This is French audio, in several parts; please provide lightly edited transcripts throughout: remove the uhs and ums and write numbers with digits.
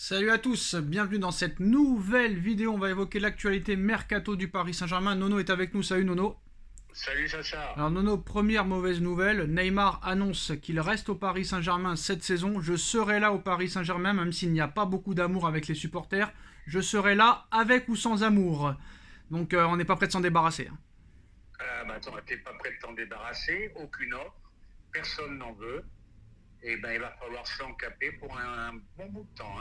Salut à tous, bienvenue dans cette nouvelle vidéo. On va évoquer l'actualité mercato du Paris Saint-Germain. Nono est avec nous, salut Nono. Salut Sacha. Alors Nono, première mauvaise nouvelle, Neymar annonce qu'il reste au Paris Saint-Germain cette saison. Je serai là au Paris Saint-Germain, même s'il n'y a pas beaucoup d'amour avec les supporters. Je serai là avec ou sans amour. Donc on n'est pas prêt de s'en débarrasser. Attends, t'es pas prêt de t'en débarrasser, aucune offre, personne n'en veut. Et ben il va falloir se l'encaper pour un bon bout de temps.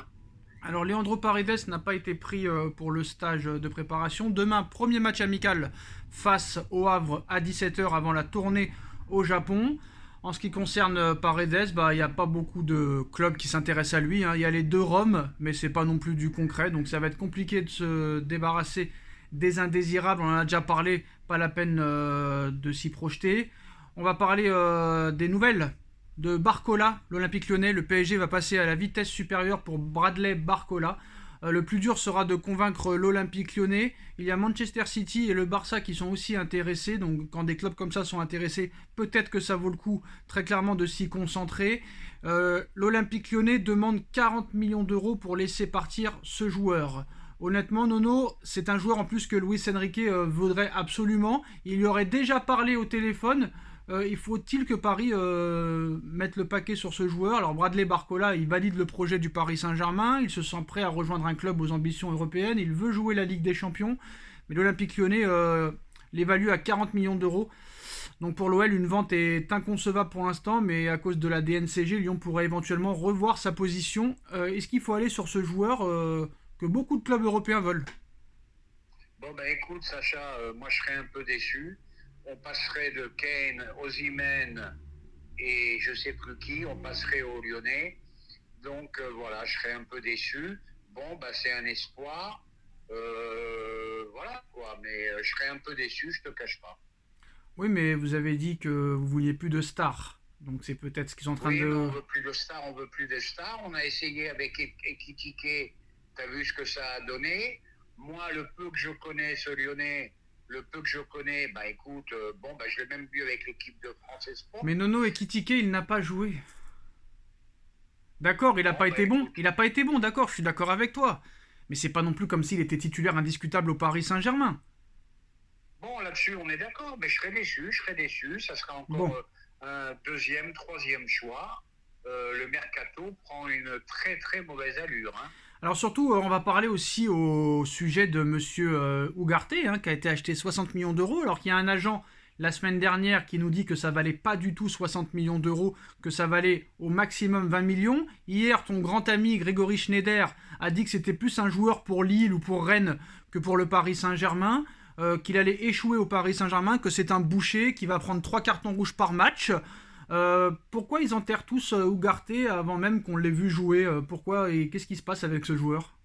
Alors Leandro Paredes n'a pas été pris pour le stage de préparation. Demain, premier match amical face au Havre à 17h avant la tournée au Japon. En ce qui concerne Paredes, il n'y a pas beaucoup de clubs qui s'intéressent à lui. Il y a les deux Roms, mais c'est pas non plus du concret. Donc ça va être compliqué de se débarrasser des indésirables. On en a déjà parlé, pas la peine de s'y projeter. On va parler des nouvelles de Barcola, l'Olympique Lyonnais. Le PSG va passer à la vitesse supérieure pour Bradley Barcola. Le plus dur sera de convaincre l'Olympique Lyonnais. Il y a Manchester City et le Barça qui sont aussi intéressés. Donc quand des clubs comme ça sont intéressés, peut-être que ça vaut le coup très clairement de s'y concentrer. L'Olympique Lyonnais demande 40 millions d'euros pour laisser partir ce joueur. Honnêtement, Nono, c'est un joueur en plus que Luis Enrique voudrait absolument. Il lui aurait déjà parlé au téléphone. Il faut-il que Paris mette le paquet sur ce joueur? Alors Bradley Barcola, il valide le projet du Paris Saint-Germain, il se sent prêt à rejoindre un club aux ambitions européennes, il veut jouer la Ligue des Champions, mais l'Olympique Lyonnais l'évalue à 40 millions d'euros. Donc pour l'OL, une vente est inconcevable pour l'instant, mais à cause de la DNCG, Lyon pourrait éventuellement revoir sa position. Est-ce qu'il faut aller sur ce joueur que beaucoup de clubs européens veulent? Bon ben écoute Sacha, moi je serais un peu déçu. On passerait de Kane, Osimhen et je sais plus qui, on passerait au Lyonnais. Donc voilà, je serais un peu déçu. Bon ben c'est un espoir. Voilà quoi, mais je serais un peu déçu, je te cache pas. Oui, mais vous avez dit que vous vouliez plus de stars. Donc c'est peut-être ce qu'ils sont en train Oui, mais de... on veut plus de stars, on veut plus de stars. On a essayé avec Ekitike, t'as vu ce que ça a donné. Moi, le peu que je connais, ce Lyonnais, le peu que je connais, bah écoute, je l'ai même vu avec l'équipe de France Espoir. Mais Nono Ekitike, il n'a pas joué. D'accord, il n'a Bon, pas bah été bon. écoute, Il n'a pas été bon, d'accord, je suis d'accord avec toi. Mais c'est pas non plus comme s'il était titulaire indiscutable au Paris Saint-Germain. bon là-dessus, on est d'accord, mais je serais déçu, je serais déçu. Ça sera encore Bon. un deuxième, troisième choix. Le mercato prend une très très mauvaise allure. Alors surtout, on va parler aussi au sujet de Monsieur Ugarte, qui a été acheté 60 millions d'euros, alors qu'il y a un agent la semaine dernière qui nous dit que ça valait pas du tout 60 millions d'euros, que ça valait au maximum 20 millions. Hier, ton grand ami Grégory Schneider a dit que c'était plus un joueur pour Lille ou pour Rennes que pour le Paris Saint-Germain, qu'il allait échouer au Paris Saint-Germain, que c'est un boucher qui va prendre 3 cartons rouges par match. Pourquoi ils enterrent tous Ugarte avant même qu'on l'ait vu jouer? Pourquoi et qu'est-ce qui se passe avec ce joueur?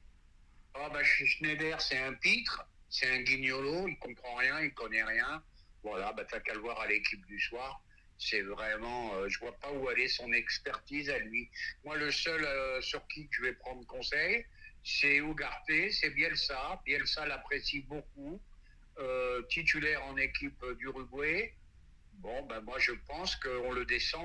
Ah bah Schneider, c'est un pitre, c'est un guignolo, il comprend rien, il connaît rien. Voilà, bah t'as qu'à le voir à l'équipe du soir. C'est vraiment, je vois pas où aller son expertise à lui. Moi, le seul sur qui je vais prendre conseil, c'est Ugarte, c'est Bielsa. Bielsa l'apprécie beaucoup, titulaire en équipe d'Uruguay. Bon, ben moi je pense qu'on le descend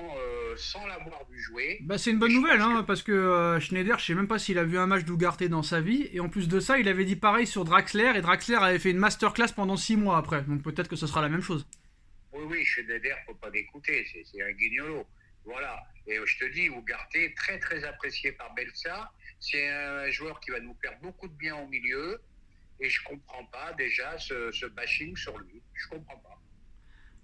sans l'avoir vu jouer. Bah, c'est une Et bonne je nouvelle, pense que parce que Schneider, je sais même pas s'il a vu un match d'Ugarte dans sa vie, et en plus de ça, il avait dit pareil sur Draxler, et Draxler avait fait une masterclass pendant 6 mois après, donc peut-être que ce sera la même chose. oui, oui, Schneider, faut pas l'écouter, c'est un guignolo. Voilà. Et je te dis, Ugarte, très très apprécié par Belsa. C'est un joueur qui va nous faire beaucoup de bien au milieu. Et je comprends pas déjà ce bashing sur lui. Je comprends pas.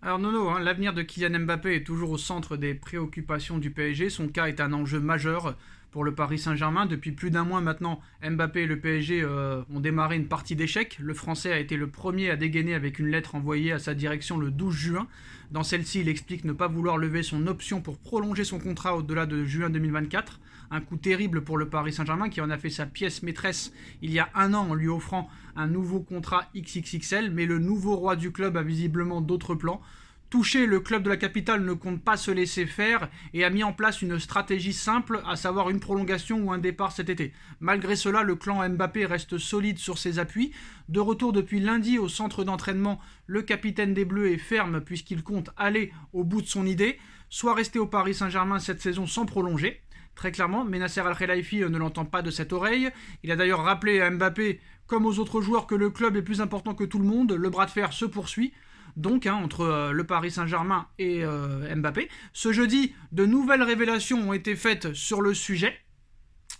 Alors Nono, l'avenir de Kylian Mbappé est toujours au centre des préoccupations du PSG. Son cas est un enjeu majeur pour le Paris Saint-Germain. Depuis plus d'un mois maintenant, Mbappé et le PSG ont démarré une partie d'échecs. Le Français a été le premier à dégainer avec une lettre envoyée à sa direction le 12 juin. Dans celle-ci, il explique ne pas vouloir lever son option pour prolonger son contrat au-delà de juin 2024. Un coup terrible pour le Paris Saint-Germain qui en a fait sa pièce maîtresse il y a un an en lui offrant un nouveau contrat XXXL. Mais le nouveau roi du club a visiblement d'autres plans. Touché, le club de la capitale ne compte pas se laisser faire et a mis en place une stratégie simple, à savoir une prolongation ou un départ cet été. Malgré cela, le clan Mbappé reste solide sur ses appuis. De retour depuis lundi au centre d'entraînement, le capitaine des Bleus est ferme puisqu'il compte aller au bout de son idée, soit rester au Paris Saint-Germain cette saison sans prolonger. très clairement. Mais Nasser Al-Khelaifi ne l'entend pas de cette oreille. Il a d'ailleurs rappelé à Mbappé, comme aux autres joueurs, que le club est plus important que tout le monde. Le bras de fer se poursuit. Donc, entre le Paris Saint-Germain et Mbappé. Ce jeudi, de nouvelles révélations ont été faites sur le sujet.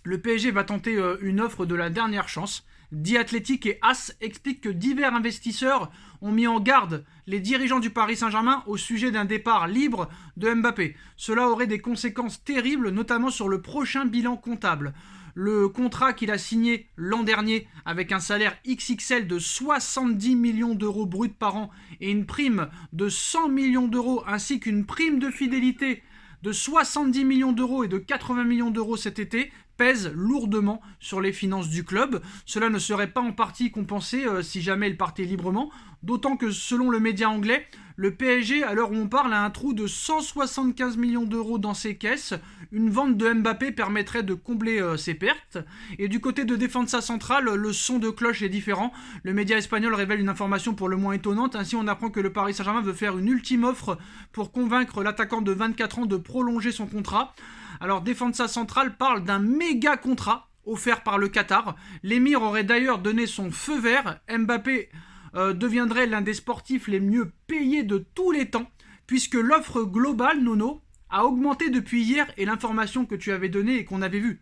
Le PSG va tenter une offre de la dernière chance. The Athletic et AS expliquent que divers investisseurs ont mis en garde les dirigeants du Paris Saint-Germain au sujet d'un départ libre de Mbappé. Cela aurait des conséquences terribles, notamment sur le prochain bilan comptable. Le contrat qu'il a signé l'an dernier avec un salaire XXL de 70 millions d'euros bruts par an et une prime de 100 millions d'euros ainsi qu'une prime de fidélité de 70 millions d'euros et de 80 millions d'euros cet été pèse lourdement sur les finances du club. Cela ne serait pas en partie compensé si jamais il partait librement, d'autant que selon le média anglais, le PSG, à l'heure où on parle, a un trou de 175 millions d'euros dans ses caisses. Une vente de Mbappé permettrait de combler ses pertes. Et du côté de Defensa Central, le son de cloche est différent. Le média espagnol révèle une information pour le moins étonnante. Ainsi, on apprend que le Paris Saint-Germain veut faire une ultime offre pour convaincre l'attaquant de 24 ans de prolonger son contrat. Alors, Defensa Central parle d'un méga contrat offert par le Qatar. L'émir aurait d'ailleurs donné son feu vert. Mbappé deviendrait l'un des sportifs les mieux payés de tous les temps, puisque l'offre globale, Nono, a augmenté depuis hier et l'information que tu avais donnée et qu'on avait vue.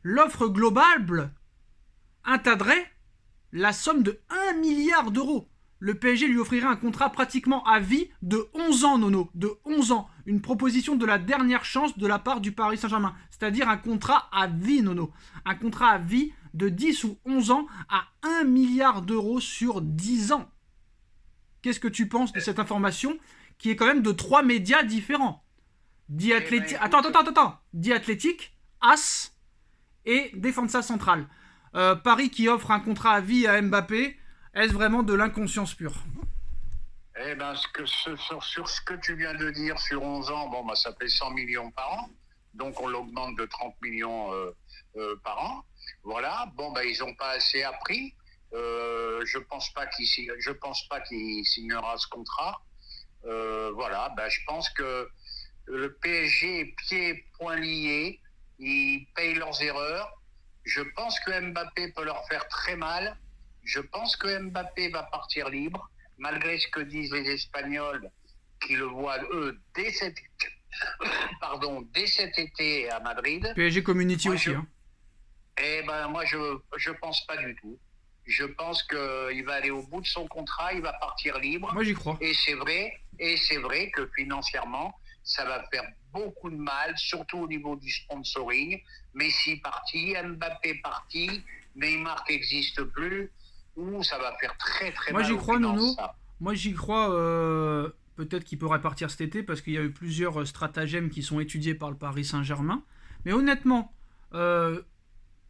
L'offre globale atteindrait la somme de 1 milliard d'euros. Le PSG lui offrirait un contrat pratiquement à vie de 11 ans, Nono, de 11 ans. Une proposition de la dernière chance de la part du Paris Saint-Germain. C'est-à-dire un contrat à vie, Nono. Un contrat à vie de 10 ou 11 ans à 1 milliard d'euros sur 10 ans. Qu'est-ce que tu penses de cette information qui est quand même de 3 médias différents? The Athletic... Attends. The Athletic, AS et Defensa Central. Paris qui offre un contrat à vie à Mbappé. Est-ce vraiment de l'inconscience pure? Eh ben, sur ce que tu viens de dire, sur 11 ans, bon, bah, ça fait 100 millions par an. Donc, on l'augmente de 30 millions par an. Voilà. Bon, bah, ils n'ont pas assez appris. Je pense pas qu'il signera ce contrat. Voilà. Bah, je pense que le PSG est pieds et poings liés. Ils payent leurs erreurs. Je pense que Mbappé peut leur faire très mal. Je pense que Mbappé va partir libre, malgré ce que disent les Espagnols, qui le voient, eux, dès cet été à Madrid. PSG Community moi, aussi. Moi, je pense pas du tout. Je pense qu'il va aller au bout de son contrat, il va partir libre. Moi, j'y crois. Et c'est vrai que financièrement, ça va faire beaucoup de mal, surtout au niveau du sponsoring. Messi parti, Mbappé parti, Neymar n'existe plus. Ça va faire très très mal. Moi j'y crois, Nono. Moi j'y crois. Peut-être qu'il pourrait partir cet été parce qu'il y a eu plusieurs stratagèmes qui sont étudiés par le Paris Saint-Germain. Mais honnêtement, là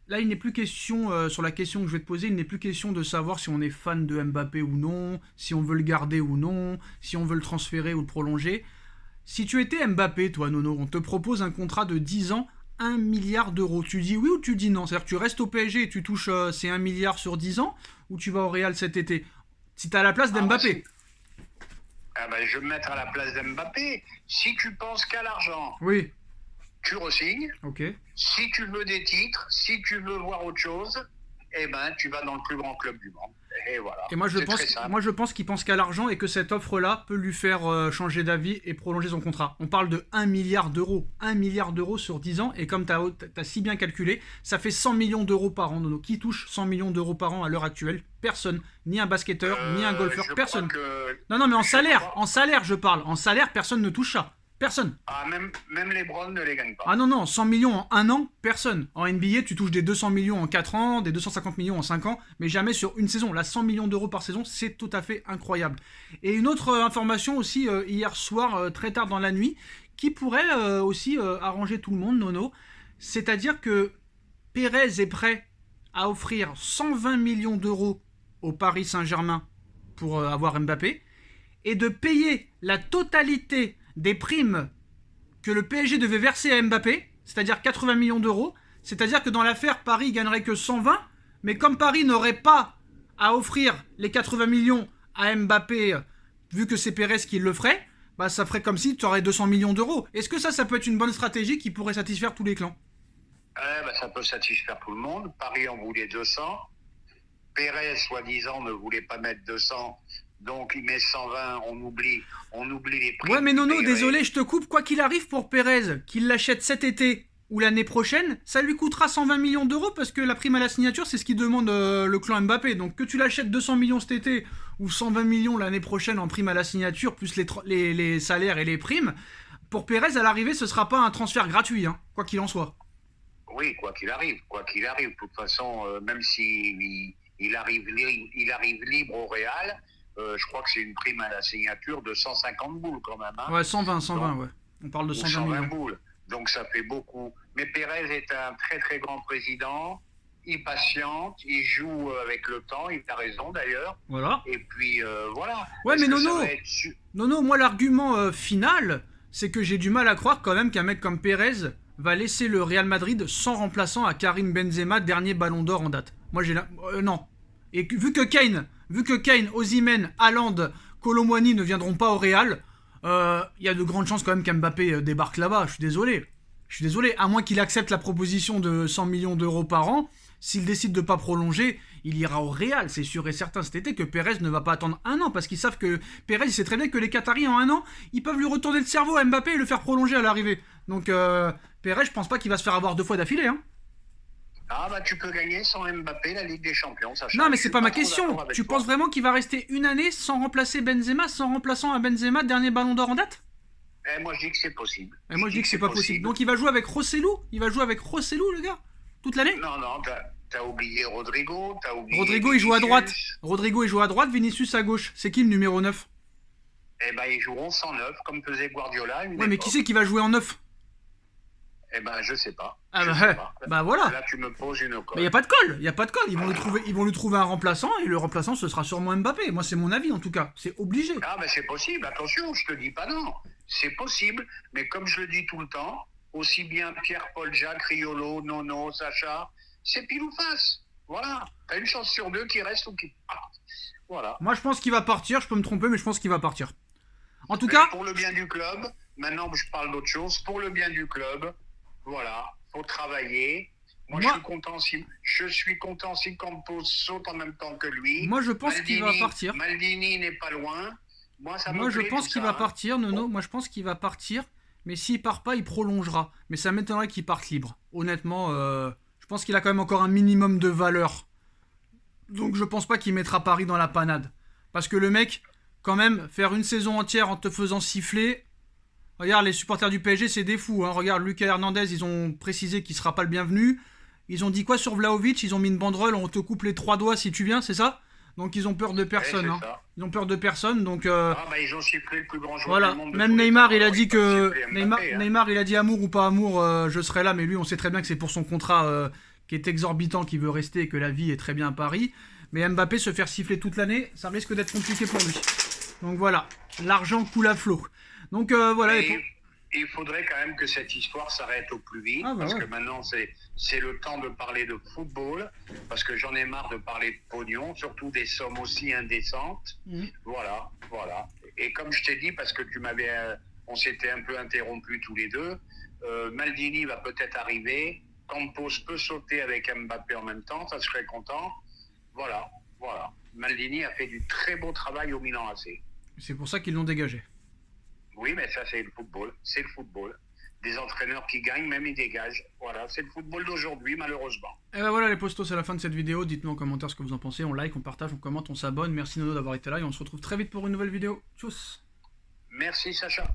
il n'est plus question, sur la question que je vais te poser, il n'est plus question de savoir si on est fan de Mbappé ou non, si on veut le garder ou non, si on veut le transférer ou le prolonger. Si tu étais Mbappé, toi Nono, on te propose un contrat de 10 ans, 1 milliard d'euros. Tu dis oui ou tu dis non? C'est-à-dire que tu restes au PSG et tu touches ces 1 milliard sur 10 ans ou tu vas au Real cet été? Si tu es à la place d'Mbappé. Je vais me mettre à la place d'Mbappé. Si tu penses qu'à l'argent, oui, tu re-signes. Okay. Si tu veux des titres, si tu veux voir autre chose, tu vas dans le plus grand club du monde. Et voilà. Et moi je pense qu'il pense qu'à l'argent et que cette offre-là peut lui faire changer d'avis et prolonger son contrat. On parle de 1 milliard d'euros. 1 milliard d'euros sur 10 ans. Et comme tu as si bien calculé, ça fait 100 millions d'euros par an. Nono. Qui touche 100 millions d'euros par an à l'heure actuelle? Personne. Ni un basketteur, ni un golfeur. Personne. Non, mais en salaire, je parle. En salaire, personne ne touche ça. Personne. Même les Browns ne les gagnent pas. Ah non, 100 millions en 1 an, personne. En NBA, tu touches des 200 millions en 4 ans, des 250 millions en 5 ans, mais jamais sur une saison. Là, 100 millions d'euros par saison, c'est tout à fait incroyable. Et une autre information aussi, hier soir, très tard dans la nuit, qui pourrait aussi arranger tout le monde, Nono, c'est-à-dire que Pérez est prêt à offrir 120 millions d'euros au Paris Saint-Germain pour avoir Mbappé, et de payer la totalité des primes que le PSG devait verser à Mbappé, c'est-à-dire 80 millions d'euros, c'est-à-dire que dans l'affaire, Paris gagnerait que 120, mais comme Paris n'aurait pas à offrir les 80 millions à Mbappé, vu que c'est Pérez qui le ferait, ça ferait comme si tu aurais 200 millions d'euros. Est-ce que ça peut être une bonne stratégie qui pourrait satisfaire tous les clans? Ça peut satisfaire tout le monde. Paris en voulait 200. Pérez, soi-disant, ne voulait pas mettre 200. Donc il met 120, on oublie les prix. Ouais, mais Nono, désolé, je te coupe. Quoi qu'il arrive pour Pérez, qu'il l'achète cet été ou l'année prochaine, ça lui coûtera 120 millions d'euros parce que la prime à la signature, c'est ce qu'il demande le clan Mbappé. Donc que tu l'achètes 200 millions cet été ou 120 millions l'année prochaine en prime à la signature, plus les salaires et les primes, pour Pérez, à l'arrivée, ce sera pas un transfert gratuit, hein, quoi qu'il en soit. Oui, quoi qu'il arrive. De toute façon, même s'il il arrive libre au Real, je crois que c'est une prime à la signature de 150 boules quand même. Hein. Ouais, 120, Donc, ouais. On parle de 120 120 millions. boules. Donc ça fait beaucoup. Mais Pérez est un très très grand président. Il patiente, il joue avec le temps, il a raison d'ailleurs. Voilà. Et puis voilà. Ouais, mais Nono, moi l'argument final, c'est que j'ai du mal à croire quand même qu'un mec comme Pérez va laisser le Real Madrid sans remplaçant à Karim Benzema, dernier ballon d'or en date. Moi j'ai non. Et vu que Kane, Osimhen, Haaland, Kolo Muani ne viendront pas au Real, il y a de grandes chances quand même qu'Mbappé débarque là-bas. Je suis désolé, à moins qu'il accepte la proposition de 100 millions d'euros par an. S'il décide de ne pas prolonger, il ira au Real, c'est sûr et certain cet été que Pérez ne va pas attendre un an, parce qu'ils savent que Pérez, il sait très bien que les Qataris, en un an, ils peuvent lui retourner le cerveau à Mbappé et le faire prolonger à l'arrivée. Donc Pérez, je pense pas qu'il va se faire avoir 2 fois d'affilée. Hein. Ah bah tu peux gagner sans Mbappé la Ligue des Champions, Sacha. Non mais c'est pas ma question. Tu penses vraiment qu'il va rester une année sans remplacer Benzema, sans remplaçant à Benzema, dernier ballon d'or en date? Moi je dis que c'est possible. Et moi je dis que c'est pas possible. Donc il va jouer avec Rossellou? Il va jouer avec Rossellou, le gars? Toute l'année? Non, t'as oublié Rodrigo, Rodrigo il joue à droite. Vinicius à gauche. C'est qui le numéro 9? Eh ben ils joueront sans 9, comme faisait Guardiola. Ouais, mais qui c'est qui va jouer en 9? Eh ben je sais pas. Bah voilà. Là tu me poses une colle. Mais y a pas de colle, Ils vont lui trouver un remplaçant et le remplaçant ce sera sûrement Mbappé. Moi c'est mon avis en tout cas. C'est obligé. Ah ben c'est possible, attention, je te dis pas non. C'est possible, mais comme je le dis tout le temps, aussi bien Pierre, Paul, Jacques, Riolo, Nono, Sacha, c'est pile ou face. Voilà. T'as une chance sur 2 qui reste ou qui part. Voilà. Moi je pense qu'il va partir, je peux me tromper, mais je pense qu'il va partir. En tout cas. Pour le bien du club, maintenant je parle d'autre chose, pour le bien du club, voilà, faut travailler. Moi je suis content si Campos saute en même temps que lui. Moi je pense qu'il va partir. Maldini n'est pas loin. Moi je pense qu'il va partir, Nono. Moi je pense qu'il va partir. Mais s'il part pas, il prolongera. Mais ça m'étonnerait qu'il parte libre. Honnêtement, je pense qu'il a quand même encore un minimum de valeur. Donc je pense pas qu'il mettra Paris dans la panade. Parce que le mec, quand même, faire une saison entière en te faisant siffler. Regarde, les supporters du PSG, c'est des fous. Hein. Regarde, Lucas Hernandez, ils ont précisé qu'il sera pas le bienvenu. Ils ont dit quoi sur Vlahovic? Ils ont mis une banderole, on te coupe les 3 doigts si tu viens, c'est ça? Donc ils ont peur de personne. Hein. Ils ont peur de personne, donc. Ils ont sifflé le plus grand joueur du monde. Même Neymar, il a dit que Neymar, il a dit amour ou pas amour, je serai là, mais lui, on sait très bien que c'est pour son contrat qui est exorbitant, qui veut rester, et que la vie est très bien à Paris. Mais Mbappé se faire siffler toute l'année, ça risque d'être compliqué pour lui. Donc voilà, l'argent coule à flot. Donc voilà. Il faudrait quand même que cette histoire s'arrête au plus vite, parce que maintenant c'est le temps de parler de football, parce que j'en ai marre de parler de pognon, surtout des sommes aussi indécentes. Voilà. Et comme je t'ai dit, parce que on s'était un peu interrompus tous les deux, Maldini va peut-être arriver, Campos peut sauter avec Mbappé en même temps, ça serait content. Voilà. Maldini a fait du très beau travail au Milan AC. C'est pour ça qu'ils l'ont dégagé. Oui, mais ça, c'est le football. Des entraîneurs qui gagnent, même ils dégagent. Voilà, c'est le football d'aujourd'hui, malheureusement. Et ben voilà les postos, c'est la fin de cette vidéo. Dites-nous en commentaire ce que vous en pensez. On like, on partage, on commente, on s'abonne. Merci Nono d'avoir été là et on se retrouve très vite pour une nouvelle vidéo. Tchuss. Merci Sacha.